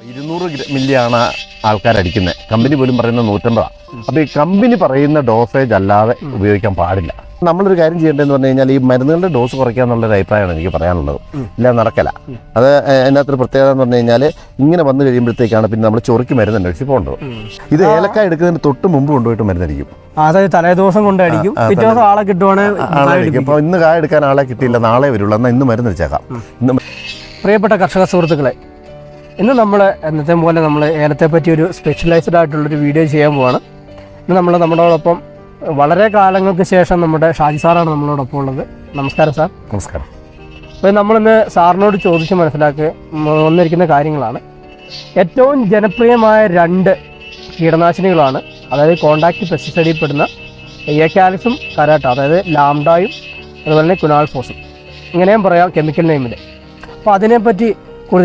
200 മില്ലിയാണ് ആൾക്കാർ അടിക്കുന്നത്. കമ്പനി പോലും പറയുന്നത് 150. അപ്പോൾ ഈ കമ്പനി പറയുന്ന ഡോസേജ് അല്ലാതെ ഉപയോഗിക്കാൻ പാടില്ല. നമ്മളൊരു കാര്യം ചെയ്യേണ്ടതെന്ന് പറഞ്ഞു കഴിഞ്ഞാൽ ഈ മരുന്നുകളുടെ ഡോസ് കുറയ്ക്കുക എന്നുള്ളൊരു അഭിപ്രായമാണ് എനിക്ക് പറയാനുള്ളത്. ഇല്ല, നടക്കല. അത് അതിനകത്തൊരു പ്രത്യേകത എന്ന് പറഞ്ഞു കഴിഞ്ഞാൽ ഇങ്ങനെ വന്നു കഴിയുമ്പോഴത്തേക്കാണ് പിന്നെ നമ്മൾ ചൊറിക്ക് മരുന്ന് അടിച്ച് പോകേണ്ടത്. ഇത് ഏലക്കായ എടുക്കുന്നതിന് തൊട്ട് മുമ്പ് കൊണ്ടുപോയിട്ട് മരുന്നടിക്കും. അതായത് തലേദിവസം കൊണ്ടടിക്കും, പിറ്റേ ദിവസം ആളെ കിട്ടുവാണെങ്കിൽ അപ്പോൾ ഇന്ന് കായ എടുക്കാൻ ആളെ കിട്ടിയില്ല, നാളെ വരുള്ളൂ, എന്നാൽ ഇന്ന് മരുന്നടിച്ചേക്കാം. പ്രിയപ്പെട്ട കർഷക സുഹൃത്തുക്കളെ, ഇന്ന് നമ്മൾ എന്നത്തെ പോലെ നമ്മൾ ഏലത്തെ പറ്റി ഒരു സ്പെഷ്യലൈസ്ഡ് ആയിട്ടുള്ളൊരു വീഡിയോ ചെയ്യാൻ പോവാണ്. ഇന്ന് നമ്മളോടൊപ്പം വളരെ കാലങ്ങൾക്ക് ശേഷം നമ്മുടെ ഷാജി സാറാണ് നമ്മളോടൊപ്പം ഉള്ളത്. നമസ്കാരം സാർ. നമസ്കാരം. അപ്പോൾ നമ്മളിന്ന് സാറിനോട് ചോദിച്ച് മനസ്സിലാക്കി വന്നിരിക്കുന്ന കാര്യങ്ങളാണ്. ഏറ്റവും ജനപ്രിയമായ 2 കീടനാശിനികളാണ്, അതായത് കോണ്ടാക്ട് പെസ്റ്റിസൈഡിൽ പെടുന്ന ഏക്കാലിസും കരാട്ട, അതായത് ലാംഡായും അതുപോലെ തന്നെ കുനാൽഫോസും, ഇങ്ങനെയും പറയാം കെമിക്കൽ നെയിമിൽ. അപ്പോൾ അതിനെപ്പറ്റി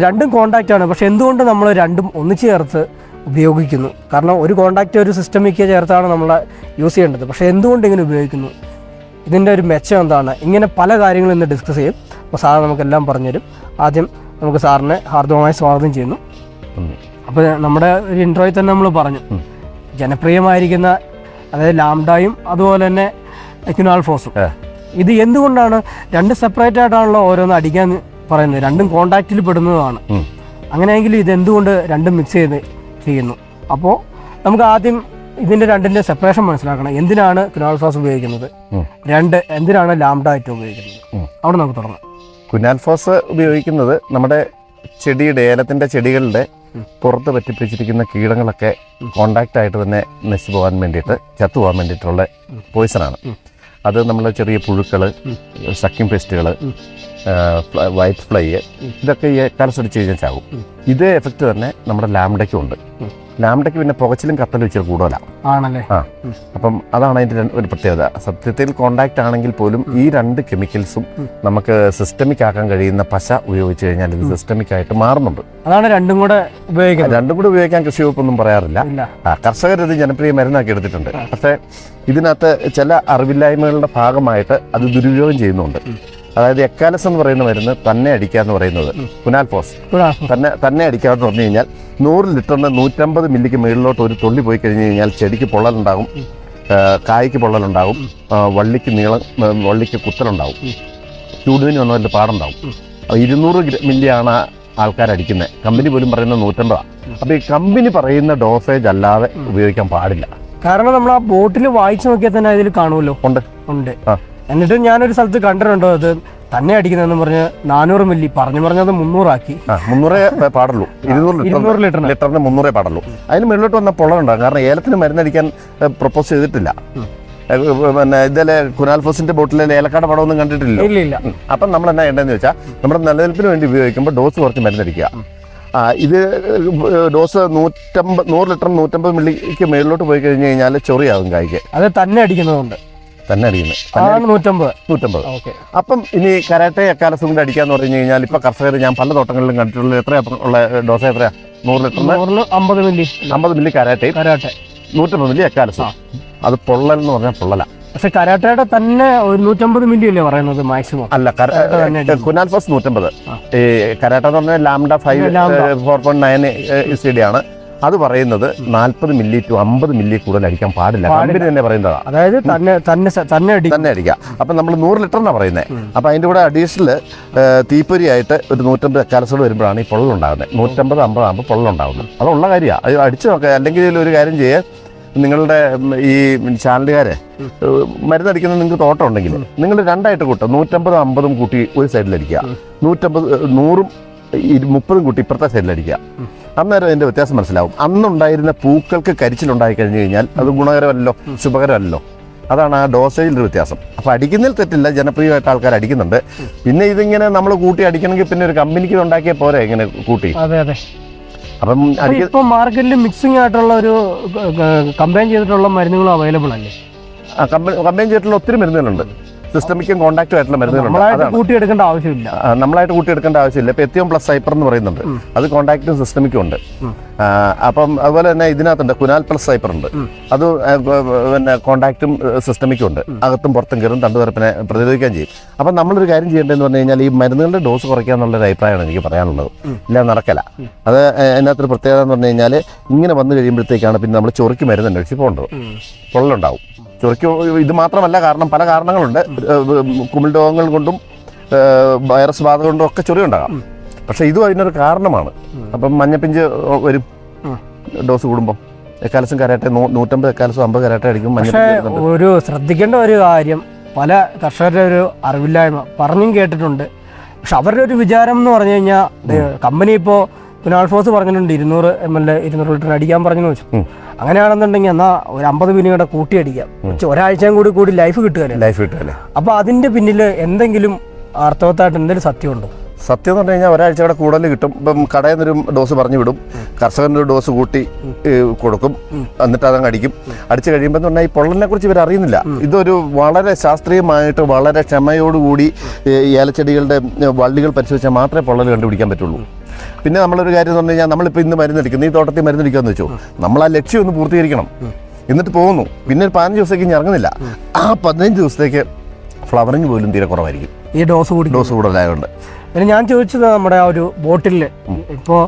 രണ്ടും കോണ്ടാക്റ്റാണ്, പക്ഷേ എന്തുകൊണ്ട് നമ്മൾ രണ്ടും ഒന്നിച്ച് ചേർത്ത് ഉപയോഗിക്കുന്നു? കാരണം ഒരു കോണ്ടാക്റ്റ് ഒരു സിസ്റ്റമിക്ക് ചേർത്താണ് നമ്മൾ യൂസ് ചെയ്യേണ്ടത്, പക്ഷേ എന്തുകൊണ്ട് ഇങ്ങനെ ഉപയോഗിക്കുന്നു, ഇതിൻ്റെ ഒരു മെച്ചം എന്താണ്, ഇങ്ങനെ പല കാര്യങ്ങളും ഇന്ന് ഡിസ്കസ് ചെയ്യും. അപ്പോൾ സാർ നമുക്കെല്ലാം പറഞ്ഞുതരും. ആദ്യം നമുക്ക് സാറിനെ ഹാർദവമായി സ്വാഗതം ചെയ്യുന്നു. അപ്പോൾ നമ്മുടെ ഒരു ഇൻട്രോയിൽ തന്നെ നമ്മൾ പറഞ്ഞു, ജനപ്രിയമായിരിക്കുന്ന അതായത് ലാംഡായും അതുപോലെ തന്നെ ക്യുനാൽഫോസും, ഇത് എന്തുകൊണ്ടാണ് 2 സെപ്പറേറ്റ് ആയിട്ടാണല്ലോ ഓരോന്ന് അടിക്കാൻ പറയുന്നത്, രണ്ടും കോണ്ടാക്റ്റിൽ പെടുന്നതാണ്. അങ്ങനെയെങ്കിൽ ഇതെന്തുകൊണ്ട് രണ്ടും മിക്സ് ചെയ്ത് ചെയ്യുന്നു? അപ്പോൾ നമുക്ക് ആദ്യം ഇതിൻ്റെ രണ്ടിൻ്റെ സെപ്പറേഷൻ മനസ്സിലാക്കണം. എന്തിനാണ് ക്യുനാൽഫോസ് ഉപയോഗിക്കുന്നത്, എന്തിനാണ് ലാംഡ ആയിട്ട് ഉപയോഗിക്കുന്നത്? അവിടെ നമുക്ക് തുടങ്ങാം. ക്യുനാൽഫോസ് ഉപയോഗിക്കുന്നത് നമ്മുടെ ചെടിയുടെ ഏലത്തിൻ്റെ ചെടികളുടെ പുറത്ത് പറ്റിപ്പിടിച്ചിരിക്കുന്ന കീടങ്ങളൊക്കെ കോണ്ടാക്റ്റ് ആയിട്ട് തന്നെ നശിച്ചു പോകാൻ വേണ്ടിയിട്ട്, ചത്തുപോകാൻ വേണ്ടിയിട്ടുള്ള പോയിസണാണ്. അത് നമ്മൾ ചെറിയ പുഴുക്കൾ, സക്കിംഗ് പെസ്റ്റുകൾ, വൈറ്റ് ഫ്ലൈ, ഇതൊക്കെ ഈ കലസടിച്ച് കഴിഞ്ഞാൽ ചാവും. ഇതേ എഫക്റ്റ് തന്നെ നമ്മുടെ ലാംഡയ്ക്കും ഉണ്ട്. ലാംഡയ്ക്ക് പിന്നെ പുകച്ചിലും കത്തലും ഇച്ചിരി കൂടുതലാണ്. അപ്പം അതാണ് അതിൻ്റെ ഒരു പ്രത്യേകത. സത്യത്തിൽ കോണ്ടാക്റ്റ് ആണെങ്കിൽ പോലും ഈ 2 കെമിക്കൽസും നമുക്ക് സിസ്റ്റമിക് ആക്കാൻ കഴിയുന്ന പശ ഉപയോഗിച്ച് കഴിഞ്ഞാൽ ഇത് സിസ്റ്റമിക് ആയിട്ട് മാറുന്നുണ്ട്. അതാണ് രണ്ടും കൂടെ ഉപയോഗിക്കാൻ കൃഷി വകുപ്പൊന്നും പറയാറില്ല. കർഷകർ ഇത് ജനപ്രിയ മരുന്നാക്കി എടുത്തിട്ടുണ്ട്. പക്ഷേ ഇതിനകത്ത് ചില അറിവില്ലായ്മകളുടെ ഭാഗമായിട്ട് അത് ദുരുപയോഗം ചെയ്യുന്നുണ്ട്. അതായത് എക്കാലസ് എന്ന് പറയുന്ന മരുന്ന് തന്നെ അടിക്കുക എന്ന് പറയുന്നത്, കുനാൽഫോസ് തന്നെ അടിക്കുക എന്ന് പറഞ്ഞു കഴിഞ്ഞാൽ 100 ലിറ്ററിന് 150 മില്ലിക്ക് മുകളിലോട്ട് ഒരു തുള്ളി പോയി കഴിഞ്ഞ് കഴിഞ്ഞാൽ ചെടിക്ക് പൊള്ളലുണ്ടാകും, കായ്ക്ക് പൊള്ളലുണ്ടാകും, വള്ളിക്ക് കുത്തലുണ്ടാകും, ചൂടിന് വന്ന വലിയ പാടുണ്ടാകും. 200 മില്ലിയാണ് ആൾക്കാർ അടിക്കുന്നത്. കമ്പനി പോലും പറയുന്നത് 150. അപ്പോൾ ഈ കമ്പനി പറയുന്ന ഡോസേജ് അല്ലാതെ ഉപയോഗിക്കാൻ പാടില്ല. കാരണം നമ്മൾ ആ ബോട്ടിൽ വായിച്ചു നോക്കിയാൽ തന്നെ അതിൽ കാണുമല്ലോ. ഉണ്ട്. എന്നിട്ട് ഞാനൊരു സ്ഥലത്ത് കണ്ടിട്ടുണ്ടോ, അത് തന്നെ അടിക്കുന്നതെന്ന് പറഞ്ഞ് 400 മില്ലി പറഞ്ഞത് 300 ആക്കി. 300 പാടുള്ളൂ. 200 ലിറ്ററിന് 300 പാടുള്ളൂ. അതിന് മുകളിലോട്ട് വന്ന പൊള്ളലുണ്ടാകും. കാരണം ഏലത്തിന് മരുന്നടിക്കാൻ പ്രപ്പോസ് ചെയ്തിട്ടില്ല. പിന്നെ ഇതിലെ കുനാൽഫോസിന്റെ ബോട്ടിലെ ഏലക്കാട് പടമൊന്നും കണ്ടിട്ടില്ല. ഇല്ല. അപ്പം നമ്മൾ എന്നാ ചെയ്യേണ്ടതെന്ന് വെച്ചാൽ, നമ്മുടെ നിലനിൽപ്പിന് വേണ്ടി ഉപയോഗിക്കുമ്പോൾ ഡോസ് കുറച്ച് മരുന്നടിക്കുക. ഇത് ഡോസ് 100 ലിറ്ററിന് 150 മില്ലിക്ക് മേളിലോട്ട് പോയി കഴിഞ്ഞ് കഴിഞ്ഞാൽ ചൊറിയാകും കായ്ക്ക്. അത് തന്നെ അടിക്കുന്നതുകൊണ്ട് തന്നെ അടിക്കുന്നത് 150. അപ്പം ഇനി കരാട്ടെ എക്കാലസും കൂടെ അടിക്കാന്ന് പറഞ്ഞു കഴിഞ്ഞാൽ, ഇപ്പൊ കർഷകർ ഞാൻ പല തോട്ടങ്ങളിലും കണ്ടിട്ടുള്ളത് എത്രയാ ഉള്ള ഡോസ്? എത്രയാ? 100 ലിറ്ററിന് 50 മില്ലി കരാട്ടെ, 150 മില്ലി എക്കാലസും. അത് പൊള്ളൽ എന്ന് പറഞ്ഞാൽ പൊള്ളല. പക്ഷെ കരാട്ടയുടെ തന്നെ 150 മില്ലി അല്ലേ പറയുന്നത് മാക്സിമം? അല്ല, കുനാൽഫോസ് 150. ഈ കരാട്ട എന്ന് പറഞ്ഞാൽ ലാംഡ 4.9 CD ആണ്. അത് പറയുന്നത് 40 മില്ലി ടു 50 മില്ലി കൂടുതൽ അടിക്കാൻ പാടില്ല. കമ്പനി തന്നെ പറയുന്നതാണ്. അതായത് തന്നെ അടിക്കുക. അപ്പം നമ്മൾ 100 ലിറ്ററിനാണ് പറയുന്നത്. അപ്പം അതിൻ്റെ കൂടെ അഡീഷണൽ തീപ്പൊരിയായിട്ട് ഒരു 150 എക്കാലസോട് വരുമ്പോഴാണ് ഈ പൊള്ളലുണ്ടാകുന്നത്. 150-50 ആകുമ്പോൾ പൊള്ളലുണ്ടാകുന്നത്. അതുള്ള കാര്യമാണ്. അത് അടിച്ചു നോക്കുക. അല്ലെങ്കിൽ ഒരു കാര്യം ചെയ്യുക, നിങ്ങളുടെ ഈ ചാനലുകാരെ മരുന്നടിക്കുന്നത് നിങ്ങൾക്ക് തോട്ടം ഉണ്ടെങ്കിൽ നിങ്ങൾ 2ആയിട്ട് കൂട്ടുക. 150-50 കൂട്ടി ഒരു സൈഡിലടിക്കുക, 100-100 30 കൂട്ടി ഇപ്പുറത്തെ സൈഡിലടിക്കുക. അന്നേരം അതിൻ്റെ വ്യത്യാസം മനസ്സിലാവും. അന്നുണ്ടായിരുന്ന പൂക്കൾക്ക് കരിച്ചിലുണ്ടായി കഴിഞ്ഞു കഴിഞ്ഞാൽ അത് ഗുണകരമല്ലോ, ശുഭകരമല്ലോ. അതാണ് ആ ഡോസേജിൻ്റെ വ്യത്യാസം. അപ്പോൾ അടിക്കുന്നതിൽ തെറ്റില്ല, ജനപ്രിയമായിട്ട് ആൾക്കാർ അടിക്കുന്നുണ്ട്. പിന്നെ ഇതിങ്ങനെ നമ്മൾ കൂട്ടി അടിക്കണമെങ്കിൽ പിന്നെ ഒരു കമ്പനിക്ക് ഉണ്ടാക്കിയാൽ പോരെ ഇങ്ങനെ കൂട്ടി. അപ്പം ഇപ്പം മാർക്കറ്റിൽ മിക്സിംഗ് ആയിട്ടുള്ള ഒരു കമ്പൈൻ ചെയ്തിട്ടുള്ള മരുന്നുകളും അവൈലബിൾ അല്ലേ? കമ്പൈൻ ചെയ്തിട്ടുള്ള ഒത്തിരി മരുന്നുകളുണ്ട്. സിസ്റ്റമിക്കും കോണ്ടാക്റ്റും ആയിട്ടുള്ള മരുന്നുകളുണ്ട്. നമ്മളായിട്ട് കൂട്ടിയെടുക്കേണ്ട ആവശ്യമില്ല. നമ്മളായിട്ട് കൂട്ടിയെടുക്കേണ്ട ആവശ്യമില്ല. ഇപ്പൊ എത്തിയോം പ്ലസ് സൈപ്പർ എന്ന് പറയുന്നുണ്ട്, അത് കോണ്ടാക്റ്റും സിസ്റ്റമിക്കും ഉണ്ട്. അപ്പം അതുപോലെ തന്നെ ഇതിനകത്തുണ്ട് കുനാൽ പ്ലസ് സൈപ്പർ ഉണ്ട്, അത് പിന്നെ കോണ്ടാക്റ്റും സിസ്റ്റമിക്കും ഉണ്ട്. അകത്തും പുറത്തും കയറും തണ്ടുതറപ്പിനെ പ്രതിരോധിക്കാൻ ചെയ്യും. അപ്പം നമ്മളൊരു കാര്യം ചെയ്യേണ്ടതെന്ന് പറഞ്ഞു കഴിഞ്ഞാൽ ഈ മരുന്നുകളുടെ ഡോസ് കുറയ്ക്കുക എന്നുള്ളൊരു അഭിപ്രായമാണ് എനിക്ക് പറയാനുള്ളത്. ഇല്ല, നടക്കല. അത് അതിനകത്തൊരു പ്രത്യേകത എന്ന് പറഞ്ഞു കഴിഞ്ഞാൽ ഇങ്ങനെ വന്നു കഴിയുമ്പോഴത്തേക്കാണ് പിന്നെ നമ്മൾ ചൊറിക്ക് മരുന്ന് അന്വേഷിച്ച് പോകേണ്ടത്. പൊള്ളലുണ്ടാവും. ചൊറിക്ക് ഇത് മാത്രമല്ല, കാരണം പല കാരണങ്ങളുണ്ട്. കുമിൾ രോഗങ്ങൾ കൊണ്ടും വൈറസ് ബാധ കൊണ്ടും ഒക്കെ ചൊറി ഉണ്ടാകാം. പക്ഷെ ഇതും അതിനൊരു കാരണമാണ്. അപ്പം മഞ്ഞപ്പിഞ്ച് വരും ഡോസ് കൂടുമ്പോൾ. എക്കാലസും കരാട്ടെ 150 എക്കാലസും 50 കരാട്ടെ അടിക്കും. ഒരു ശ്രദ്ധിക്കേണ്ട ഒരു കാര്യം, പല കർഷകരുടെ ഒരു അറിവില്ലായ്മ പറഞ്ഞും കേട്ടിട്ടുണ്ട്. പക്ഷെ അവരുടെ ഒരു വിചാരം എന്ന് പറഞ്ഞു കഴിഞ്ഞാൽ കമ്പനി ഇപ്പോൾ കുനാൾഫോസ് പറഞ്ഞിട്ടുണ്ട് 200 ml 200 ലിറ്റർ അടിക്കാൻ പറഞ്ഞു വെച്ചു. അങ്ങനെയാണെന്നുണ്ടെങ്കിൽ എന്നാൽ ഒരു 50 മിനിയുടെ കൂട്ടി അടിക്കാം. ഒരാഴ്ചയും കൂടി ലൈഫ് കിട്ടുകയല്ലേ. അപ്പോൾ അതിൻ്റെ പിന്നിൽ എന്തെങ്കിലും അർത്ഥവത്തായിട്ട് എന്തെങ്കിലും സത്യമുണ്ടോ? സത്യം എന്ന് പറഞ്ഞു കഴിഞ്ഞാൽ ഒരാഴ്ചയുടെ കൂടുതൽ കിട്ടും. ഇപ്പം കടയിൽ നിന്നൊരു ഡോസ് പറഞ്ഞു വിടും, കർഷകനൊരു ഡോസ് കൂട്ടി കൊടുക്കും, എന്നിട്ട് അതങ്ങ് അടിക്കും. അടിച്ചു കഴിയുമ്പോൾ എന്ന് പറഞ്ഞാൽ ഈ പൊള്ളലിനെ കുറിച്ച് ഇവർ അറിയുന്നില്ല. ഇതൊരു വളരെ ശാസ്ത്രീയമായിട്ട് വളരെ ക്ഷമയോടുകൂടി ഏലച്ചെടികളുടെ വള്ളികൾ പരിശോധിച്ചാൽ മാത്രമേ പൊള്ളൽ കണ്ടുപിടിക്കാൻ പറ്റുള്ളൂ. പിന്നെ നമ്മളൊരു കാര്യം എന്ന് പറഞ്ഞു കഴിഞ്ഞാൽ നമ്മളിപ്പോൾ ഇന്ന് മരുന്നടിക്കുന്നു, ഈ തോട്ടത്തിൽ മരുന്നടിക്കാന്ന് വെച്ചു, നമ്മൾ ആ ലക്ഷ്യം ഒന്ന് പൂർത്തീകരിക്കണം. എന്നിട്ട് പോകുന്നു, പിന്നെ ഒരു 15 ദിവസത്തേക്ക് ഇനി ഇറങ്ങുന്നില്ല. ആ 15 ദിവസത്തേക്ക് ഫ്ലവറിങ് പോലും തീരെ കുറവായിരിക്കും ഈ ഡോസ് കൂടുതലായതുകൊണ്ട്. പിന്നെ ഞാൻ ചോദിച്ചത് നമ്മുടെ ആ ഒരു ബോട്ടിൽ ഇപ്പോൾ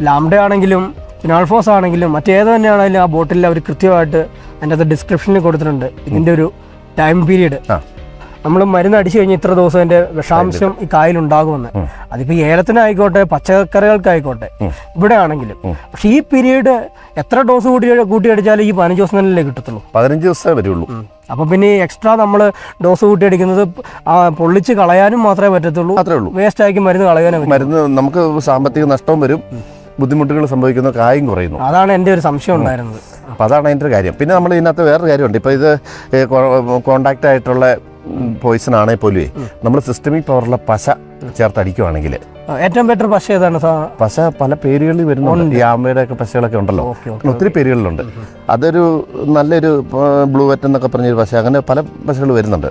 ലാംഡ ആണെങ്കിലും ഫിനാൾഫോസ് ആണെങ്കിലും മറ്റേത് തന്നെയാണെങ്കിലും ആ ബോട്ടിൽ അവർ കൃത്യമായിട്ട് അതിൻ്റെ അത് ഡിസ്ക്രിപ്ഷനിൽ കൊടുത്തിട്ടുണ്ട് ഇതിൻ്റെ ഒരു ടൈം പീരീഡ്. നമ്മൾ മരുന്ന് അടിച്ചു കഴിഞ്ഞാൽ ഇത്ര ദിവസം അതിൻ്റെ വിഷാംശം ഈ കായലുണ്ടാകുമെന്ന്. അതിപ്പോൾ ഏലത്തിനായിക്കോട്ടെ പച്ചക്കറികൾക്കായിക്കോട്ടെ ഇവിടെ ആണെങ്കിലും. പക്ഷെ ഈ പീരീഡ് എത്ര ഡോസ് കൂട്ടി അടിച്ചാലും ഈ 15 ദിവസം തന്നെ കിട്ടത്തുള്ളൂ. 15 ദിവസമേ വരുള്ളൂ. അപ്പം പിന്നെ എക്സ്ട്രാ നമ്മൾ ഡോസ് കൂട്ടി അടിക്കുന്നത് പൊള്ളിച്ച് കളയാനും മാത്രമേ പറ്റത്തുള്ളൂ. വേസ്റ്റ് ആക്കി മരുന്ന് കളയാനും മരുന്ന് നമുക്ക് സാമ്പത്തിക നഷ്ടവും വരും, ബുദ്ധിമുട്ടുകൾ സംഭവിക്കുന്നു, കായും കുറയുന്നു. അതാണ് എൻ്റെ ഒരു സംശയം ഉണ്ടായിരുന്നത്. അപ്പം അതാണ് അതിൻ്റെ ഒരു കാര്യം. പിന്നെ നമ്മൾ ഇതിനകത്ത് വേറൊരു കാര്യമുണ്ട്. ഇപ്പോൾ ഇത് കോണ്ടാക്റ്റ് ആയിട്ടുള്ള പോയിസൺ ആണെങ്കിൽ പോലും നമ്മൾ സിസ്റ്റമിക് പവറുള്ള പശ ചേർത്തടിക്കുവാണെങ്കിൽ ഏറ്റവും ബെറ്റർ പശ ഏതാണ്? പശ പല പേരുകളിൽ വരുന്നുണ്ട്. ഈ ആമയുടെ ഒക്കെ പശകളൊക്കെ ഉണ്ടല്ലോ, ഒത്തിരി പേരുകളിലുണ്ട്. അതൊരു നല്ലൊരു ബ്ലൂ വെറ്റ് എന്നൊക്കെ പറഞ്ഞൊരു പശ, അങ്ങനെ പല പശകൾ വരുന്നുണ്ട്.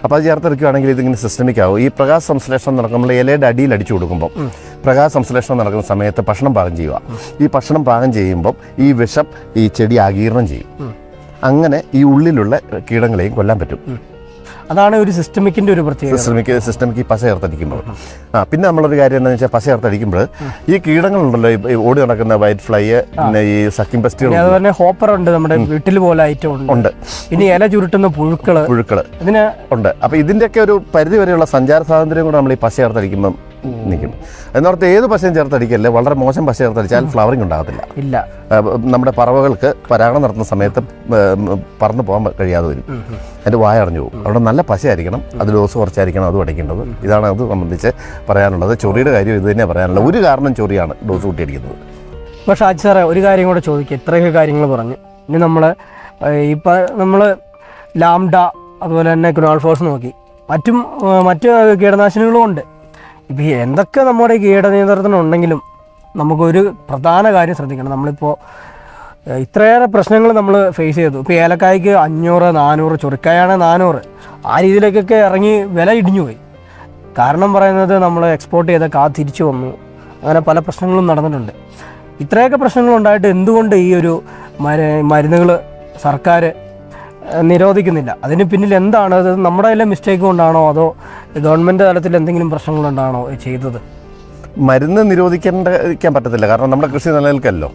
അപ്പോൾ അത് ചേർത്തെടുക്കുകയാണെങ്കിൽ ഇതിങ്ങനെ സിസ്റ്റമിക് ആവും. ഈ പ്രകാശ സംശ്ലേഷണം നടക്കും. നമ്മൾ ഇലയുടെ അടിയിൽ അടിച്ചു കൊടുക്കുമ്പോൾ പ്രകാശ സംശ്ലേഷണം നടക്കുന്ന സമയത്ത് ഭക്ഷണം പാകം ചെയ്യുക. ഈ ഭക്ഷണം പാകം ചെയ്യുമ്പം ഈ വിഷം ഈ ചെടി ആഗീരണം ചെയ്യും. അങ്ങനെ ഈ ഉള്ളിലുള്ള കീടങ്ങളെയും കൊല്ലാൻ പറ്റും. അതാണ് ഒരു സിസ്റ്റമിക്കിന്റെ ഒരു പ്രത്യേകത. സിസ്റ്റമിക് പശ ചേർത്തടിക്കുമ്പോൾ. പിന്നെ നമ്മളൊരു കാര്യം എന്താണെന്ന് വെച്ചാൽ പശ ചേർത്തടിക്കുമ്പോൾ ഈ കീടങ്ങളുണ്ടല്ലോ, ഓടി നടക്കുന്ന വൈറ്റ് ഫ്ലൈ, പിന്നെ ഈ സക്കിംഗ് പെസ്റ്റുകൾ, അതുപോലെ ഹോപ്പർ ഉണ്ട്, നമ്മുടെ വീട്ടിൽ പോലെ ഐറ്റം ഉണ്ട്. പിന്നെ ഇല ചുരുട്ടുന്ന പുഴുക്കള് ഇതിന് ഉണ്ട്. അപ്പൊ ഇതിന്റെയൊക്കെ ഒരു പരിധി വരെയുള്ള സഞ്ചാര സ്വാതന്ത്ര്യം കൂടെ നമ്മൾ ഈ പശ ചേർത്തടിക്കുമ്പോൾ നിൽക്കും. എന്നോർത്ത് ഏത് പശയും ചേർത്തടിക്കല്ലേ, വളരെ മോശം പശ ചേർത്തടിച്ചാൽ ഫ്ലവറിങ് ഉണ്ടാകത്തില്ല. ഇല്ല, നമ്മുടെ പറവകൾക്ക് പരാഗണം നടത്തുന്ന സമയത്ത് പറന്നു പോകാൻ കഴിയാതെ വരും, അതിൻ്റെ വായ അടഞ്ഞു പോകും. അവിടെ നല്ല പശയായിരിക്കണം, അത് ഡോസ് കുറച്ചായിരിക്കണം അതും അടിക്കേണ്ടത്. ഇതാണ് അത് സംബന്ധിച്ച് പറയാനുള്ളത്. ചൊറിയുടെ കാര്യം ഇത് തന്നെ പറയാനുള്ളത്. ഒരു കാരണം ചൊറിയാണ് ഡോസ് കൂട്ടി അടിക്കുന്നത്. അപ്പോൾ ഷാജി സാറേ, ഒരു കാര്യം കൂടെ ചോദിക്കുക. ഇത്രയൊക്കെ കാര്യങ്ങൾ പറഞ്ഞു. ഇനി നമ്മൾ ലാംഡ അതുപോലെ തന്നെ കുനാൾഫോസ് നോക്കി, മറ്റു കീടനാശിനികളും ഉണ്ട്. ഇപ്പം എന്തൊക്കെ നമ്മുടെ കീടനിയന്ത്രണം ഉണ്ടെങ്കിലും നമുക്കൊരു പ്രധാന കാര്യം ശ്രദ്ധിക്കണം. നമ്മളിപ്പോൾ ഇത്രയേറെ പ്രശ്നങ്ങൾ നമ്മൾ ഫേസ് ചെയ്തു. ഇപ്പോൾ ഏലക്കായ്ക്ക് 500, 400, ചൊറിക്കായാണ് 400, ആ രീതിയിലേക്കൊക്കെ ഇറങ്ങി വില ഇടിഞ്ഞു പോയി. കാരണം പറയുന്നത് നമ്മൾ എക്സ്പോർട്ട് ചെയ്ത തിരിച്ചു വന്നു, അങ്ങനെ പല പ്രശ്നങ്ങളും നടന്നിട്ടുണ്ട്. ഇത്രയൊക്കെ പ്രശ്നങ്ങളുണ്ടായിട്ട് എന്തുകൊണ്ട് ഈ ഒരു മരുന്നുകൾ സർക്കാർ നിരോധിക്കുന്നില്ല? അതിന് പിന്നിൽ എന്താണ്? അത് നമ്മുടെ കയ്യിലെ മിസ്റ്റേക്ക് കൊണ്ടാണോ അതോ ഗവൺമെൻറ് തലത്തിൽ എന്തെങ്കിലും പ്രശ്നങ്ങളുണ്ടാണോ ചെയ്തത്? മരുന്ന് നിരോധിക്കാൻ പറ്റത്തില്ല, കാരണം നമ്മുടെ കൃഷി നിലനിൽക്കല്ലോ.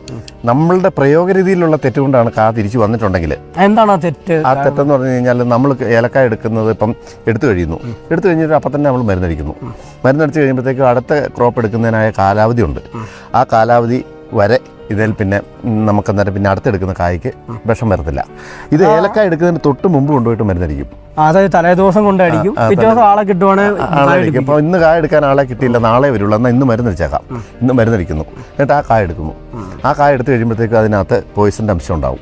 നമ്മളുടെ പ്രയോഗ രീതിയിലുള്ള തെറ്റുകൊണ്ടാണ് തിരിച്ചു വന്നിട്ടുണ്ടെങ്കിൽ. എന്താണ് ആ തെറ്റ്? ആ തെറ്റെന്ന് പറഞ്ഞു കഴിഞ്ഞാൽ നമ്മൾ ഏലക്കായ എടുക്കുന്നത് ഇപ്പം എടുത്തു കഴിഞ്ഞിട്ട് അപ്പം തന്നെ നമ്മൾ മരുന്നടിക്കുന്നു. മരുന്നടിച്ച് കഴിയുമ്പോഴത്തേക്കും അടുത്ത ക്രോപ്പ് എടുക്കുന്നതിനായ കാലാവധി ഉണ്ട്. ആ കാലാവധി വരെ ഇതിൽ പിന്നെ നമുക്ക് അന്നേരം പിന്നെ അടുത്തെടുക്കുന്ന കായ്ക്ക് വിഷം വരത്തില്ല. ഇത് ഏലക്കായ എടുക്കുന്നതിന് തൊട്ട് മുമ്പ് കൊണ്ടുപോയിട്ട് മരുന്നടിക്കും. അതായത് തലേദിവസം കൊണ്ടടിക്കും, പിറ്റേ ദിവസം ആളെ കിട്ടുവാണെങ്കിൽ. അപ്പോൾ ഇന്ന് കായ എടുക്കാൻ ആളെ കിട്ടിയില്ല, നാളെ വരുള്ളൂ, എന്നാൽ ഇന്ന് മരുന്നടിച്ചേക്കാം. ഇന്ന് മരുന്നടിക്കുന്നു, എന്നിട്ട് ആ കായ എടുക്കുന്നു. ആ കായ എടുത്ത് കഴിയുമ്പോഴത്തേക്കും അതിനകത്ത് പോയിസൻ്റെ അംശം ഉണ്ടാവും.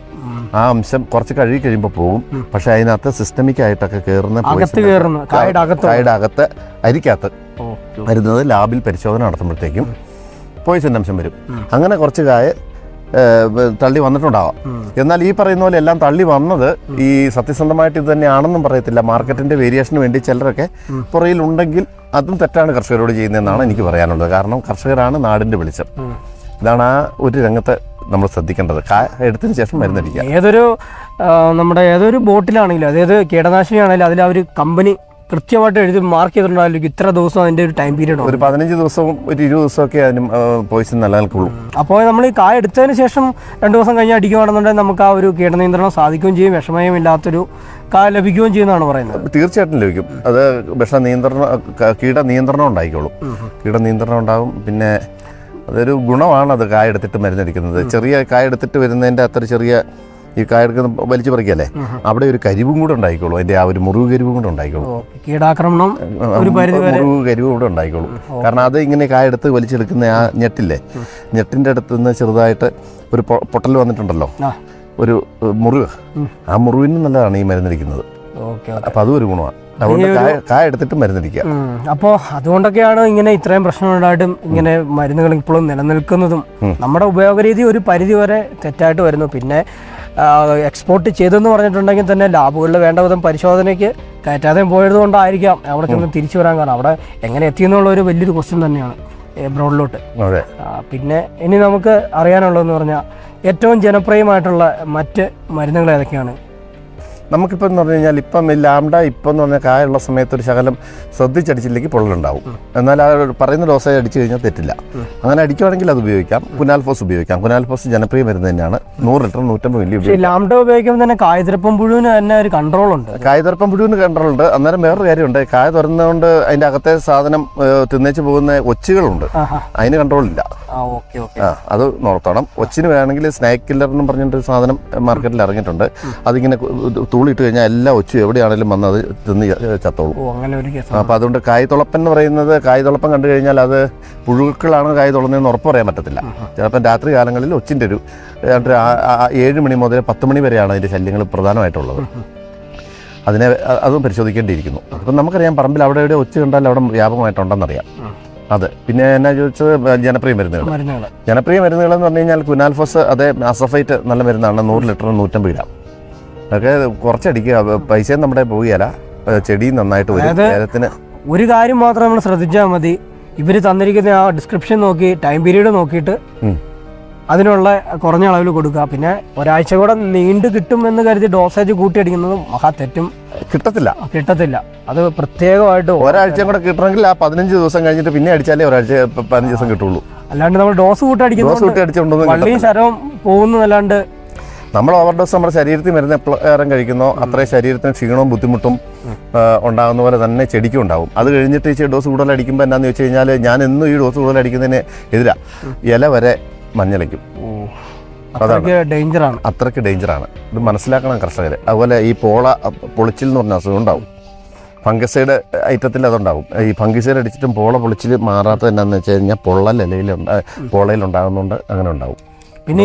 ആ അംശം കുറച്ച് കഴുകി കഴിയുമ്പോൾ പോകും. പക്ഷെ അതിനകത്ത് സിസ്റ്റമിക് ആയിട്ടൊക്കെ കയറുന്ന കായുടെ അകത്ത് അരിക്കകത്ത് വരുന്നത് ലാബിൽ പരിശോധന നടത്തുമ്പോഴത്തേക്കും പോയിസൻ്റെ അംശം വരും. അങ്ങനെ കുറച്ച് കായ തള്ളി വന്നിട്ടുണ്ടാവാം. എന്നാൽ ഈ പറയുന്ന പോലെ എല്ലാം തള്ളി വന്നത് ഈ സത്യസന്ധമായിട്ട് ഇത് തന്നെയാണെന്നും പറയത്തില്ല. മാർക്കറ്റിന്റെ വേരിയേഷന് വേണ്ടി ചിലരൊക്കെ പുറയിലുണ്ടെങ്കിൽ അതും തെറ്റാണ് കർഷകരോട് ചെയ്യുന്നതെന്നാണ് എനിക്ക് പറയാനുള്ളത്. കാരണം കർഷകരാണ് നാടിന്റെ വെളിച്ചം. ഇതാണ് ആ ഒരു രംഗത്ത് നമ്മൾ ശ്രദ്ധിക്കേണ്ടത്. എടുത്തതിന് ശേഷം മരുന്നടിക്കുക. ഏതൊരു ബോട്ടിലാണെങ്കിലും അതായത് കീടനാശിനി ആണെങ്കിലും അതിൽ അവർ കമ്പനി കൃത്യമായിട്ട് എഴുതി മാർക്ക് ചെയ്തിട്ടുണ്ടാവില്ല ഇത്ര ദിവസം അതിന്റെ ഒരു ടൈം പീരീഡ് ഒരു 15 ദിവസവും ഒരു 20 ദിവസമൊക്കെ അതിനും പോയിസൺ നിലനിൽക്കുള്ളൂ. അപ്പോൾ നമ്മൾ ഈ കായ എടുത്തതിന് ശേഷം 2 ദിവസം കഴിഞ്ഞ് അടിക്കുകയാണെന്നുണ്ടെങ്കിൽ നമുക്ക് ആ ഒരു കീടനിയന്ത്രണം സാധിക്കുകയും ചെയ്യും, വിഷമയം ഇല്ലാത്തൊരു കായ ലഭിക്കുകയും ചെയ്യുന്നതാണ് പറയുന്നത്. തീർച്ചയായിട്ടും ലഭിക്കും. അത് കീടനിയന്ത്രണം ഉണ്ടായിക്കോളും. കീടനിയന്ത്രണം ഉണ്ടാകും. പിന്നെ അതൊരു ഗുണമാണ് അത് കായ എടുത്തിട്ട് മരുന്നടിക്കുന്നത്. ചെറിയ കായ എടുത്തിട്ട് വരുന്നതിൻ്റെ അത്ര ചെറിയ ഈ കായെടുക്കുന്ന വലിച്ചു പറിക്കല്ലേ, അവിടെ ഒരു കരിവും കൂടെ ഉണ്ടായിക്കോളൂ. അതിന്റെ ആ ഒരു മുറിവ് കരിവും കൂടെ ഉണ്ടായിക്കോളൂ. കീടാക്രമണം മുറിവ് കരിവും കൂടെ ഉണ്ടായിക്കോളൂ. കാരണം അത് ഇങ്ങനെ കായെടുത്ത് വലിച്ചെടുക്കുന്ന ആ ഞെട്ടില്ലേ, ഞെട്ടിന്റെ അടുത്ത് നിന്ന് ചെറുതായിട്ട് ഒരു പൊട്ടൽ വന്നിട്ടുണ്ടല്ലോ, ഒരു മുറിവ്, ആ മുറിവിന് നല്ലതാണ് ഈ മരുന്നടിക്കുന്നത്. അപ്പൊ അതും ഒരു ഗുണമാണ്. അതുകൊണ്ട് കായ എടുത്തിട്ട് മരുന്നടിക്കുക. അപ്പോൾ അതുകൊണ്ടൊക്കെയാണ് ഇങ്ങനെ ഇത്രയും പ്രശ്നങ്ങളുണ്ടായിട്ടും ഇങ്ങനെ മരുന്നുകൾ ഇപ്പോഴും നിലനിൽക്കുന്നതും. നമ്മുടെ ഉപയോഗരീതി ഒരു പരിധി വരെ തെറ്റായിട്ട് വരുന്നു. പിന്നെ എക്സ്പോർട്ട് ചെയ്തെന്ന് പറഞ്ഞിട്ടുണ്ടെങ്കിൽ തന്നെ ലാബുകളിൽ വേണ്ട വിധം പരിശോധനയ്ക്ക് കയറ്റാതെ പോയത് കൊണ്ടായിരിക്കാം അവിടെ ചെന്ന് തിരിച്ചു വരാൻ കാരണം. അവിടെ എങ്ങനെ എത്തിയെന്നുള്ള ഒരു വലിയൊരു ക്വസ്റ്റ്യൻ തന്നെയാണ് എബ്രോഡിലോട്ട്. പിന്നെ ഇനി നമുക്ക് അറിയാനുള്ളതെന്ന് പറഞ്ഞാൽ ഏറ്റവും ജനപ്രിയമായിട്ടുള്ള മറ്റ് മരുന്നുകൾ ഏതൊക്കെയാണ്? നമുക്കിപ്പോൾ എന്ന് പറഞ്ഞു കഴിഞ്ഞാൽ ഇപ്പം ലാംഡ ഇപ്പം എന്ന് പറഞ്ഞാൽ കായുള്ള സമയത്ത് ഒരു ശകലം ശ്രദ്ധിച്ചടിച്ചില്ലെങ്കിൽ പൊള്ളലുണ്ടാവും. എന്നാൽ ആ പറയുന്ന ഡോസേജ് അടിച്ചു കഴിഞ്ഞാൽ തെറ്റില്ല. അങ്ങനെ അടിക്കുകയാണെങ്കിൽ അത് ഉപയോഗിക്കാം. കുനാൽഫോസ് ഉപയോഗിക്കാം. കുനാൽഫോസ് ജനപ്രിയ മരുന്ന് തന്നെയാണ്. 100 ലിറ്റർ 150 മില്ലി ഉപയോഗിക്കാം. ലാംഡ ഉപയോഗിക്കുമ്പോൾ തന്നെ കായതിരപ്പം പുഴുവിന് തന്നെ ഒരു കൺട്രോൾ ഉണ്ട്. കായതിരപ്പം പുഴുവിന് കൺട്രോൾ ഉണ്ട്. അന്നേരം വേറൊരു കാര്യമുണ്ട്. കായ തുറന്നുകൊണ്ട് അതിൻ്റെ അകത്തെ സാധനം തിന്നേച്ച് പോകുന്ന ഒച്ചുകളുണ്ട്, അതിന് കൺട്രോൾ ഇല്ല. അത് നോർത്തോണം. ഒച്ചിന് വേണമെങ്കിൽ സ്നേക്ക് കില്ലർ എന്നും പറഞ്ഞിട്ടൊരു സാധനം മാർക്കറ്റിൽ ഇറങ്ങിയിട്ടുണ്ട്. അതിങ്ങനെ തൂളിയിട്ട് കഴിഞ്ഞാൽ എല്ലാ ഒച്ചും എവിടെയാണെങ്കിലും വന്ന് അത് തിന്ന് ചത്തോളും. അപ്പോൾ അതുകൊണ്ട് കായ്തുളപ്പൻ എന്ന് പറയുന്നത്, കായ്തുളപ്പം കണ്ടു കഴിഞ്ഞാൽ അത് പുഴുക്കളാണ് കായ് തുളന്നതെന്ന് ഉറപ്പ് പറയാൻ പറ്റത്തില്ല. ചിലപ്പം രാത്രി കാലങ്ങളിൽ ഒച്ചിൻ്റെ ഒരു 7 മണി മുതൽ 10 മണി വരെയാണ് അതിൻ്റെ ശല്യങ്ങൾ പ്രധാനമായിട്ടുള്ളത്. അതും പരിശോധിക്കേണ്ടിയിരിക്കുന്നു. അപ്പം നമുക്കറിയാം പറമ്പിൽ അവിടെ എവിടെ ഒച്ച കണ്ടാൽ അവിടെ വ്യാപകമായിട്ടുണ്ടെന്നറിയാം. അത് പിന്നെ എന്നാ ചോദിച്ചത് ജനപ്രിയ മരുന്നുകൾ. ജനപ്രിയ മരുന്നുകൾ എന്ന് പറഞ്ഞു കഴിഞ്ഞാൽ കുനാൽഫോസ്, അതേ അസഫൈറ്റ് നല്ല മരുന്നാണ്. 100 ലിറ്റർ 150 ഗ്രാം ഒക്കെ കുറച്ചടിക്കുക. പൈസയും നമ്മുടെ പോവുകയല്ല, ചെടിയും നന്നായിട്ട് വരും. നേരത്തിന് ഒരു കാര്യം മാത്രം നമ്മൾ ശ്രദ്ധിച്ചാൽ മതി. ഇവർ തന്നിരിക്കുന്ന ആ ഡിസ്ക്രിപ്ഷൻ നോക്കി ടൈം പീരീഡ് നോക്കിയിട്ട് അതിനുള്ള കുറഞ്ഞ അളവിൽ കൊടുക്കുക. പിന്നെ ഒരാഴ്ച കൂടെ നീണ്ടു കിട്ടും എന്ന് കരുതി ഡോസേജ് കൂട്ടിയടിക്കുന്നത് മഹാ തെറ്റും. കിട്ടത്തില്ല. അത് പ്രത്യേകമായിട്ട് ഒരാഴ്ച കൂടെ കിട്ടണമെങ്കിൽ ആ 15 ദിവസം കഴിഞ്ഞിട്ട് പിന്നെ അടിച്ചാലേ ഒരാഴ്ച 15 ദിവസം കിട്ടുള്ളൂ. അല്ലാണ്ട് നമ്മൾ ഡോസ് കൂട്ടി വള്ളിയും ശരവും പോകുന്നതല്ലാണ്ട് നമ്മൾ ഓവർഡോസ് നമ്മുടെ ശരീരത്തിൽ മരുന്ന് എപ്പോഴും കഴിക്കുന്നോ അത്രയും ശരീരത്തിന് ക്ഷീണവും ബുദ്ധിമുട്ടും ഉണ്ടാകുന്ന പോലെ തന്നെ ചെടിക്കും ഉണ്ടാവും. അത് കഴിഞ്ഞിട്ട് ഈ ഡോസ് കൂടുതൽ അടിക്കുമ്പോൾ എന്താണെന്ന് വെച്ച് കഴിഞ്ഞാൽ, ഞാൻ എന്നും ഈ ഡോസ് കൂടുതൽ അടിക്കുന്നതിന് എതിരാ, ഇല വരെ മഞ്ഞളിക്കും. അത്രയ്ക്ക് ഡേഞ്ചറാണ്. ഇത് മനസ്സിലാക്കണം കർഷകർ. അതുപോലെ ഈ പൊളിച്ചിൽ എന്ന് പറഞ്ഞ അസുഖം ഉണ്ടാവും. ഫംഗസൈഡ് ഐറ്റത്തിൽ അതുണ്ടാവും. ഈ ഫംഗസൈഡ് അടിച്ചിട്ടും പൊളിച്ചിൽ മാറാത്തത് എന്താണെന്ന് വെച്ച് കഴിഞ്ഞാൽ പോളയിലുണ്ടാകുന്നുണ്ട്. അങ്ങനെ ഉണ്ടാവും. പിന്നെ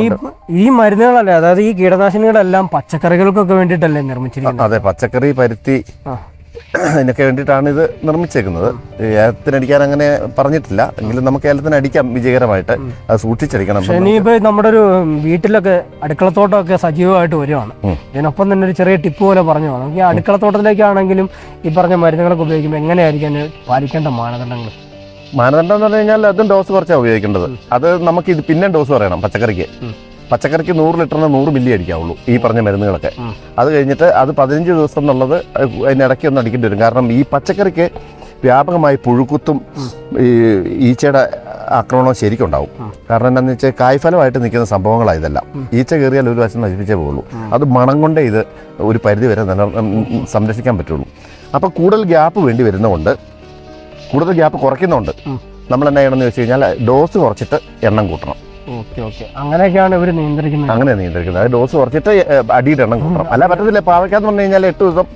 ഈ മരുന്നുകളല്ലേ, അതായത് ഈ കീടനാശിനികളെല്ലാം പച്ചക്കറികൾക്കൊക്കെ വേണ്ടിയിട്ടല്ലേ നിർമ്മിച്ചിരിക്കുന്നത്? അതെ, പച്ചക്കറി, പരുത്തി, ഇതിനൊക്കെ വേണ്ടിയിട്ടാണ് ഇത് നിർമ്മിച്ചേക്കുന്നത്. ഏലത്തിനടിക്കാൻ അങ്ങനെ പറഞ്ഞിട്ടില്ല, എങ്കിലും നമുക്ക് ഏലത്തിന് അടിക്കാം വിജയകരമായിട്ട്. അത് സൂക്ഷിച്ചടിക്കണം. ഇനിയിപ്പോൾ നമ്മുടെ ഒരു വീട്ടിലൊക്കെ അടുക്കളത്തോട്ടമൊക്കെ സജീവമായിട്ട് വരുവാണ്. ഇതിനൊപ്പം തന്നെ ഒരു ചെറിയ ടിപ്പ് പോലെ പറഞ്ഞു പോകാം. നമുക്ക് ഈ അടുക്കളത്തോട്ടത്തിലേക്കാണെങ്കിലും ഈ പറഞ്ഞ മരുന്നുകളൊക്കെ ഉപയോഗിക്കുമ്പോൾ എങ്ങനെയായിരിക്കും പാലിക്കേണ്ട മാനദണ്ഡങ്ങൾ? മാനദണ്ഡം എന്ന് പറഞ്ഞു കഴിഞ്ഞാൽ അതും ഡോസ് കുറച്ചാണ് ഉപയോഗിക്കേണ്ടത്. അത് നമുക്ക് ഇത് പിന്നെ ഡോസ് പറയണം. പച്ചക്കറിക്ക് 100 ലിറ്ററിന് 100 മില്ലി അടിക്കാവുള്ളൂ ഈ പറഞ്ഞ മരുന്നുകളൊക്കെ. അത് കഴിഞ്ഞിട്ട് അത് 15 ദിവസം എന്നുള്ളത് അതിനിടയ്ക്ക് ഒന്ന് അടിക്കേണ്ടി വരും. കാരണം ഈ പച്ചക്കറിക്ക് വ്യാപകമായി പുഴുക്കുത്തും ഈ ഈച്ചയുടെ ആക്രമണവും ശരിക്കും ഉണ്ടാവും. കാരണം എന്താണെന്ന് വെച്ചാൽ കായ്ഫലമായിട്ട് നിൽക്കുന്ന സംഭവങ്ങളാണ് ഇതെല്ലാം. ഈച്ച കയറിയാൽ ഒരു വശം നശിപ്പിച്ചേ പോകുള്ളൂ. അത് മണം കൊണ്ടേ ഇത് ഒരു പരിധി വരെ സംരക്ഷിക്കാൻ പറ്റുള്ളൂ. അപ്പോൾ കൂടുതൽ ഗ്യാപ്പ് വേണ്ടി വരുന്നതുകൊണ്ട്, കൂടുതൽ ഗ്യാപ്പ് കുറയ്ക്കുന്നുണ്ട്, നമ്മൾ എന്നാ ചെയ്യണമെന്ന് വെച്ച് കഴിഞ്ഞാൽ ഡോസ് കുറച്ചിട്ട് എണ്ണം കൂട്ടണം. അങ്ങനെയൊക്കെയാണ് ഇവർ നിയന്ത്രിക്കുന്നത്. അങ്ങനെ നിയന്ത്രിക്കുന്നത്. അത് ഡോസ് കുറച്ചിട്ട് അടിയുടെ എണ്ണം കൂട്ടണം. അല്ല പറ്റത്തില്ല. പാവയ്ക്കാന്ന് പറഞ്ഞു കഴിഞ്ഞാൽ 8 ദിവസം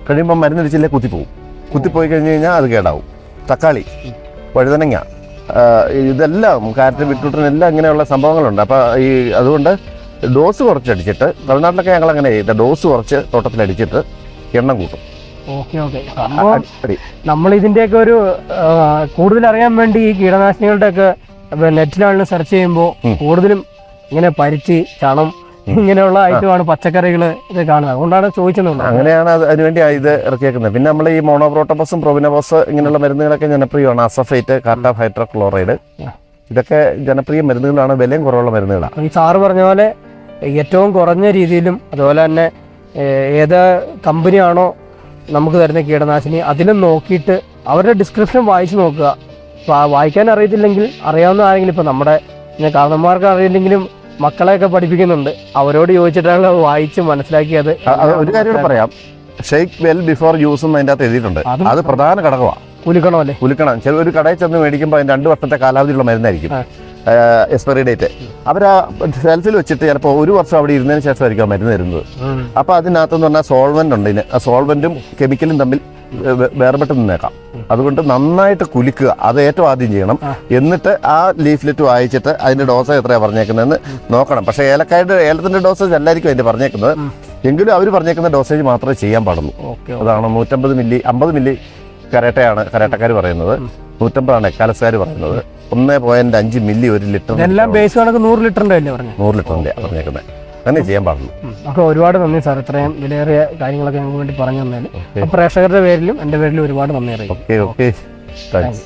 കഴിയുമ്പോൾ മരുന്നടിച്ചില്ലേ കുത്തിപ്പോയി കഴിഞ്ഞ് കഴിഞ്ഞാൽ അത് കേടാവും. തക്കാളി, വഴുതനങ്ങ, ഇതെല്ലാം ക്യാരറ്റ്, ബീറ്റ്റൂട്ടിന് എല്ലാം ഇങ്ങനെയുള്ള സംഭവങ്ങളുണ്ട്. അപ്പോൾ അതുകൊണ്ട് ഡോസ് കുറച്ചടിച്ചിട്ട്, തമിഴ്നാട്ടിലൊക്കെ ഞങ്ങൾ അങ്ങനെ ചെയ്ത ഡോസ് കുറച്ച് തോട്ടത്തിലടിച്ചിട്ട് എണ്ണം കൂട്ടും. നമ്മൾ ഇതിന്റെയൊക്കെ ഒരു കൂടുതൽ അറിയാൻ വേണ്ടി ഈ കീടനാശിനികളുടെ ഒക്കെ നെറ്റിലാണെങ്കിലും സെർച്ച് ചെയ്യുമ്പോൾ കൂടുതലും ഇങ്ങനെ പരിച്ച് ചണം ഇങ്ങനെയുള്ള ഐറ്റമാണ് പച്ചക്കറികൾ ഇത് കാണുന്നത്. അതുകൊണ്ടാണ് ചോദിച്ചത്. അങ്ങനെയാണ് അതിനുവേണ്ടി ഇത് ഇറക്കിയേക്കുന്നത്. പിന്നെ നമ്മൾ ഈ മോണോപ്രോട്ടോപ്പസും പ്രൊവിനോബോസ് ഇങ്ങനെയുള്ള മരുന്നുകളൊക്കെ ജനപ്രിയമാണ്. അസഫേറ്റ്, കാർട്ടാഫൈഡ്രോക്ലോറൈഡ് ഇതൊക്കെ ജനപ്രിയ മരുന്നുകളാണ്, വിലയും കുറവുള്ള മരുന്നുകളാണ്. ഈ സാറ് പറഞ്ഞ പോലെ ഏറ്റവും കുറഞ്ഞ രീതിയിലും അതുപോലെ തന്നെ ഏത് കമ്പനിയാണോ നമുക്ക് തരുന്ന കീടനാശിനി അതിലും നോക്കിയിട്ട് അവരുടെ ഡിസ്ക്രിപ്ഷൻ വായിച്ച് നോക്കുക. വായിക്കാൻ അറിയത്തില്ലെങ്കിൽ അറിയാവുന്ന ആരെങ്കിലും, ഇപ്പോൾ നമ്മുടെ കാരണന്മാർക്ക് അറിയില്ലെങ്കിലും മക്കളെയൊക്കെ പഠിപ്പിക്കുന്നുണ്ട്, അവരോട് ചോദിച്ചിട്ടാണ് വായിച്ച് മനസ്സിലാക്കിയത്. ഒരു കാര്യം പറയാം, ഷെയ്ക്ക് വെൽ ബിഫോർ യൂസ് എന്ന് അതിൻ്റെ അകത്ത് എഴുതിയിട്ടുണ്ട്. അത് പ്രധാന ഘടകമാണ്. കുലുക്കണം അല്ലേ? കുലുക്കണം. ചില ഒരു കടയിൽ ചെന്ന് മേടിക്കുമ്പോൾ അതിന് 2 വർഷത്തെ കാലാവധിയുള്ള മരുന്നായിരിക്കും എക്സ്പയറി ഡേറ്റ്. അവർ ആ ഷെൽഫിൽ വെച്ചിട്ട് ചിലപ്പോൾ 1 വർഷം അവിടെ ഇരുന്നതിന് ശേഷമായിരിക്കും ആ മരുന്ന് തരുന്നത്. അപ്പോൾ അതിനകത്തെന്ന് പറഞ്ഞാൽ സോൾവെന്റ് ഉണ്ട്. ആ സോൾവെന്റും കെമിക്കലും തമ്മിൽ വേർപെട്ട് നിന്നേക്കാം. അതുകൊണ്ട് നന്നായിട്ട് കുലുക്കുക, അത് ഏറ്റവും ആദ്യം ചെയ്യണം. എന്നിട്ട് ആ ലീഫ്ലെറ്റ് വായിച്ചിട്ട് അതിന്റെ ഡോസേജ് എത്രയാണ് പറഞ്ഞേക്കുന്നതെന്ന് നോക്കണം. പക്ഷേ ഏലത്തിന്റെ ഡോസേജ് അല്ലായിരിക്കും അതിന്റെ പറഞ്ഞേക്കുന്നത്, എങ്കിലും അവർ പറഞ്ഞേക്കുന്ന ഡോസേജ് മാത്രമേ ചെയ്യാൻ പാടുള്ളൂ. അതാണ് 150 മില്ലി 50 മില്ലി കരാട്ടക്കാർ പറയുന്നത്, 150 എക്കാലസുകാർ പറയുന്നത്, 1.5 മില്ലി 1 ലിറ്റർ. എല്ലാം ബേസ് കണക്ക് 100 ലിറ്ററിന്റെ അല്ലേ പറഞ്ഞു? 100 ലിറ്ററിന്റെ പറഞ്ഞേക്കുന്നത്, അങ്ങനെ ചെയ്യാൻ പാടുള്ളൂ. അപ്പോൾ ഒരുപാട് നന്ദി സാർ, ഇത്രയും വിലയേറിയ കാര്യങ്ങളൊക്കെ ഞങ്ങൾക്ക് വേണ്ടി പറഞ്ഞു തന്നതിന്. പ്രേക്ഷകരുടെ പേരിലും എൻ്റെ പേരിലും ഒരുപാട് നന്ദി അറിയിക്കും. Okay thanks.